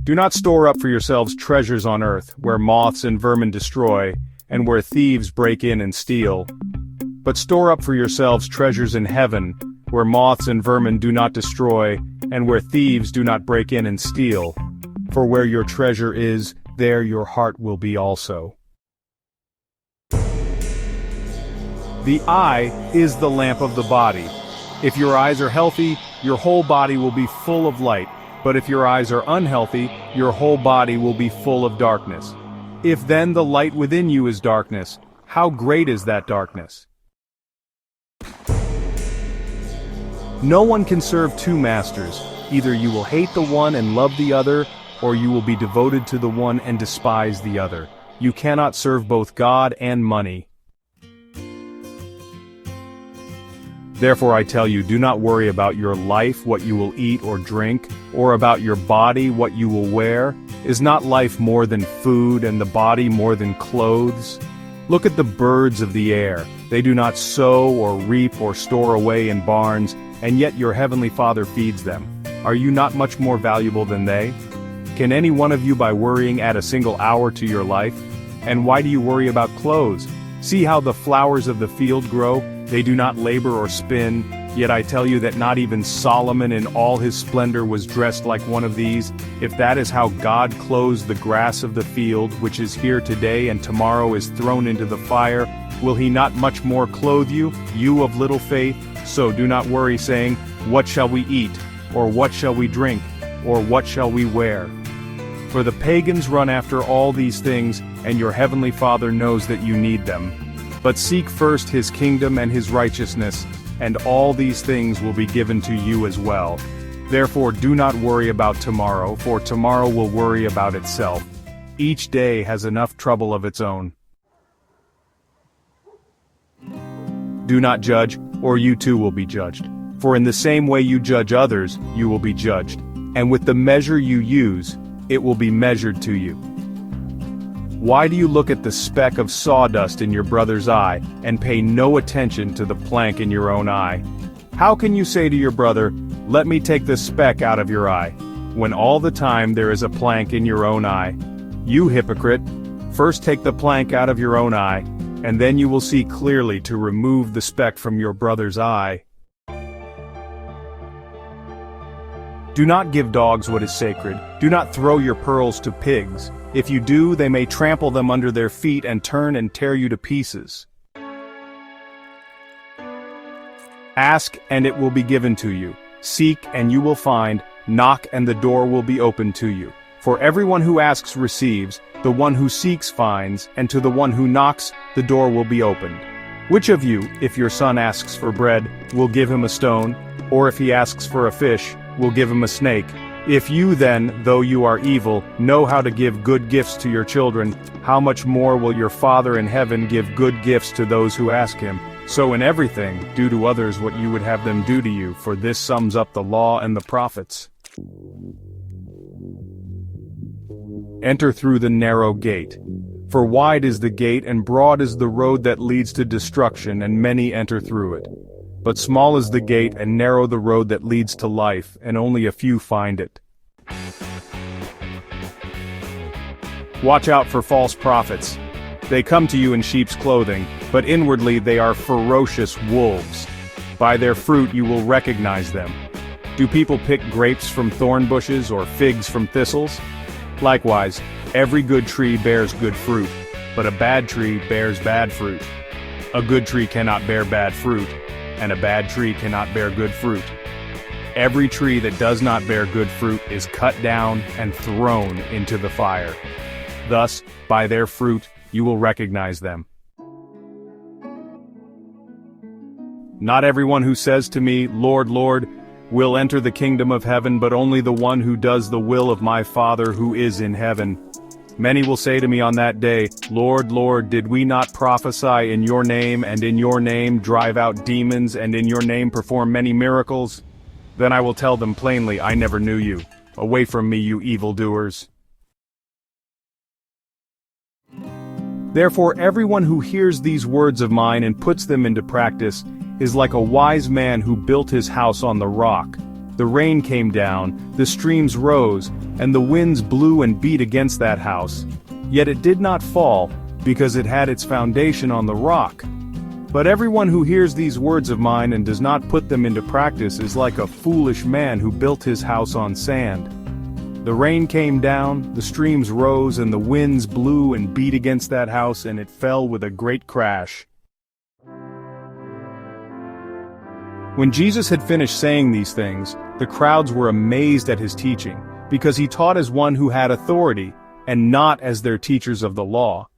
Do not store up for yourselves treasures on earth, where moths and vermin destroy, and where thieves break in and steal. But store up for yourselves treasures in heaven, where moths and vermin do not destroy, and where thieves do not break in and steal. For where your treasure is, there your heart will be also. The eye is the lamp of the body. If your eyes are healthy, your whole body will be full of light, but if your eyes are unhealthy, your whole body will be full of darkness. If then the light within you is darkness, how great is that darkness? No one can serve two masters. Either you will hate the one and love the other, or you will be devoted to the one and despise the other. You cannot serve both God and money. Therefore I tell you, do not worry about your life, what you will eat or drink, or about your body, what you will wear. Is not life more than food, and the body more than clothes? Look at the birds of the air. They do not sow or reap or store away in barns, and yet your heavenly Father feeds them. Are you not much more valuable than they? Can any one of you by worrying add a single hour to your life? And why do you worry about clothes? See how the flowers of the field grow? They do not labor or spin, yet I tell you that not even Solomon in all his splendor was dressed like one of these. If that is how God clothes the grass of the field, which is here today and tomorrow is thrown into the fire, will he not much more clothe you, you of little faith? So do not worry, saying, what shall we eat? Or what shall we drink? Or what shall we wear? For the pagans run after all these things, and your heavenly Father knows that you need them. But seek first his kingdom and his righteousness, and all these things will be given to you as well. Therefore do not worry about tomorrow, for tomorrow will worry about itself. Each day has enough trouble of its own. Do not judge, or you too will be judged. For in the same way you judge others, you will be judged. And with the measure you use, it will be measured to you. Why do you look at the speck of sawdust in your brother's eye, and pay no attention to the plank in your own eye? How can you say to your brother, let me take the speck out of your eye, when all the time there is a plank in your own eye? You hypocrite, first take the plank out of your own eye, and then you will see clearly to remove the speck from your brother's eye. Do not give dogs what is sacred. Do not throw your pearls to pigs. If you do, they may trample them under their feet and turn and tear you to pieces. Ask, and it will be given to you. Seek, and you will find. Knock, and the door will be opened to you. For everyone who asks receives, the one who seeks finds, and to the one who knocks, the door will be opened. Which of you, if your son asks for bread, will give him a stone? Or if he asks for a fish, will give him a snake? If you then, though you are evil, know how to give good gifts to your children, how much more will your Father in heaven give good gifts to those who ask him? So in everything, do to others what you would have them do to you, for this sums up the law and the prophets. Enter through the narrow gate. For wide is the gate and broad is the road that leads to destruction, and many enter through it. But small is the gate and narrow the road that leads to life, and only a few find it. Watch out for false prophets. They come to you in sheep's clothing, but inwardly they are ferocious wolves. By their fruit you will recognize them. Do people pick grapes from thorn bushes or figs from thistles? Likewise, every good tree bears good fruit, but a bad tree bears bad fruit. A good tree cannot bear bad fruit, and a bad tree cannot bear good fruit. Every tree that does not bear good fruit is cut down and thrown into the fire. Thus, by their fruit, you will recognize them. Not everyone who says to me, Lord, Lord, will enter the kingdom of heaven, but only the one who does the will of my Father who is in heaven. Many will say to me on that day, Lord, Lord, did we not prophesy in your name, and in your name drive out demons, and in your name perform many miracles? Then I will tell them plainly, I never knew you. Away from me, you evildoers. Therefore everyone who hears these words of mine and puts them into practice is like a wise man who built his house on the rock. The rain came down, the streams rose, and the winds blew and beat against that house. Yet it did not fall, because it had its foundation on the rock. But everyone who hears these words of mine and does not put them into practice is like a foolish man who built his house on sand. The rain came down, the streams rose, and the winds blew and beat against that house, and it fell with a great crash. When Jesus had finished saying these things, the crowds were amazed at his teaching, because he taught as one who had authority, and not as their teachers of the law.